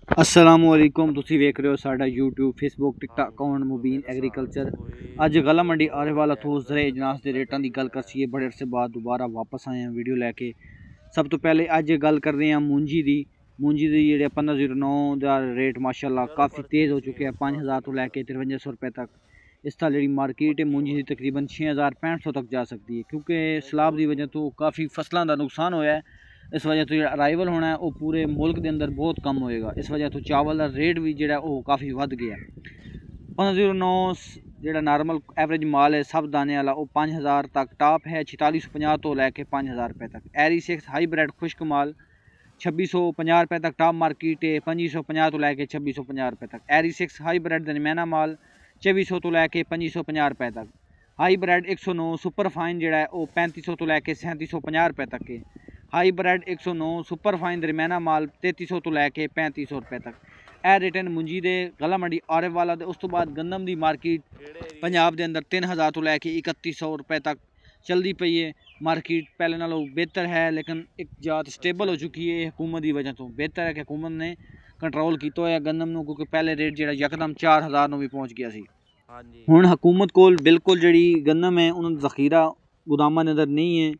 असलामुअलैकुम। तुसी वेख रहे हो साडा यूट्यूब फेसबुक टिकटॉक अकाउंट मुबीन एग्रीकल्चर। अज गला मंडी आने वाला तो जरे अजनास के रेटा की गल करसीए। बड़े अरसे बाद दोबारा वापस आए हैं वीडियो लैके। सब तो पहले अज गल कर रहे हैं मूंजी की। मूंजी की जो 1509 का रेट माशाल्लाह काफ़ी तेज़ हो चुके हैं। 5000 तो लैके 5300 रुपये तक। इसका जी मार्केट है मूंजी की तकरीबन 6500 तक जा सकती है, क्योंकि सैलाब की वजह तो काफ़ी फसलों का नुकसान होया है। इस वजह तो जो अराइवल होना है वो पूरे मुल्क के अंदर बहुत कम होएगा। इस वजह तो चावल का रेट भी जो काफ़ी वध गया। 509 जो नॉर्मल एवरेज माल है सब दाने वाला वो 5000 तक टॉप है। 4650 तो लैके 5000 रुपये तक। एरी 6 हाईब्रिड खुश्क माल 2650 रुपये तक टॉप मार्केट है। 2550 तो लैके 2650 रुपये तक। एरी 6 हाईब्रिड दरमियाना माल 2400 तो लैके 2550 रुपये तक। हाईब्रिड 109 सुपर फाइन जो है वो 3500 तो लैके 3750 रुपये तक है। हाईब्रिड 109 सुपर फाइन दरमियाना माल 3300 तो लैके 3500 रुपये तक। ए रिटर्न मुंजी दे गला मंडी आरे वाला दे। उस तो बाद गंदम की मार्केट पंजाब के अंदर 3000 तो लैके 3100 रुपये तक चलती पई है। मार्केट पहले नालों बेहतर है, लेकिन एक जात स्टेबल हो चुकी है हुकूमत की वजह तो। बेहतर है कि हुकूमत ने कंट्रोल किया है गंदम नूं, क्योंकि पहले रेट जो यकदम 4000 भी पहुँच गया सी। हुण हुकूमत को बिल्कुल जी गंदम है उन्होंने जखीरा गोदामां के अंदर नहीं है।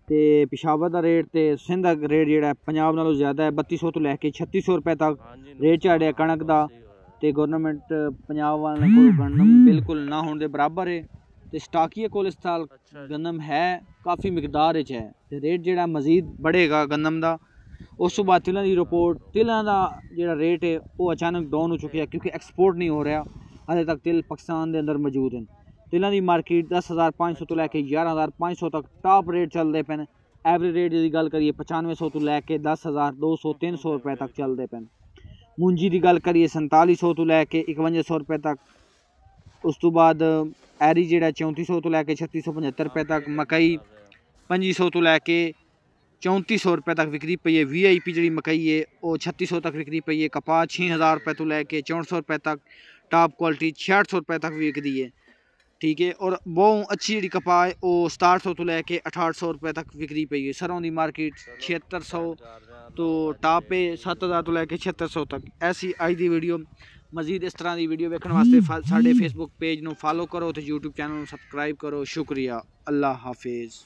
तो पिशावर का रेट तो सिंध का रेट जो पंजाब नालों ज़्यादा है। 3200 तो लैके 3600 रुपये तक रेट झाड़िया कणक का। तो गौरनमेंट पंजाब वाले को गंदम बिल्कुल ना होने के बराबर है। तो स्टाकीए को इस साल गंदम है काफ़ी मिकदार है। तो रेट जो मजीद बढ़ेगा गंदम का। उस तो बाद तिलों की रिपोर्ट, तिलों का जो रेट है वो अचानक डाउन हो चुका है, क्योंकि एक्सपोर्ट नहीं हो रहा। हाले तक तिल पाकिस्तान के अंदर मौजूद हैं। तिलों की मार्केट 10,500 तो लैके 11,500 तक टॉप रेट चलते पे। एवरेज रेट की गल करिए 9500 तो लैके 10,200 300 रुपये तक चलते पे। मूंजी की गल करिए 4700 तो लैके 5100 रुपये तक। उस तो बाद एरी जो 3400 तो लैके 3675 रुपये तक। मकई 2500 तो लैके 3400 रुपये तक विक्री पई है। VIP जी मकई है वो 3600 तक विक्री पई है। कपास 6000 रुपये तो लैके 6400 रुपये तक। टॉप क्वालिटी 6600 रुपये तक विकती है, ठीक है। और बहुत अच्छी जी कपास है वो 6700 तो लैके 6800 रुपये तक विक्री पई है। सरों की मार्केट 7600 तो टॉप है 7000 तो लैके 7600 तक। ऐसी अज की वीडियो। मजीद इस तरह की वीडियो देखने वास्ते साडे फेसबुक पेज को फॉलो करो तो यूट्यूब चैनल सबसक्राइब करो। शुक्रिया। अल्लाह हाफिज़।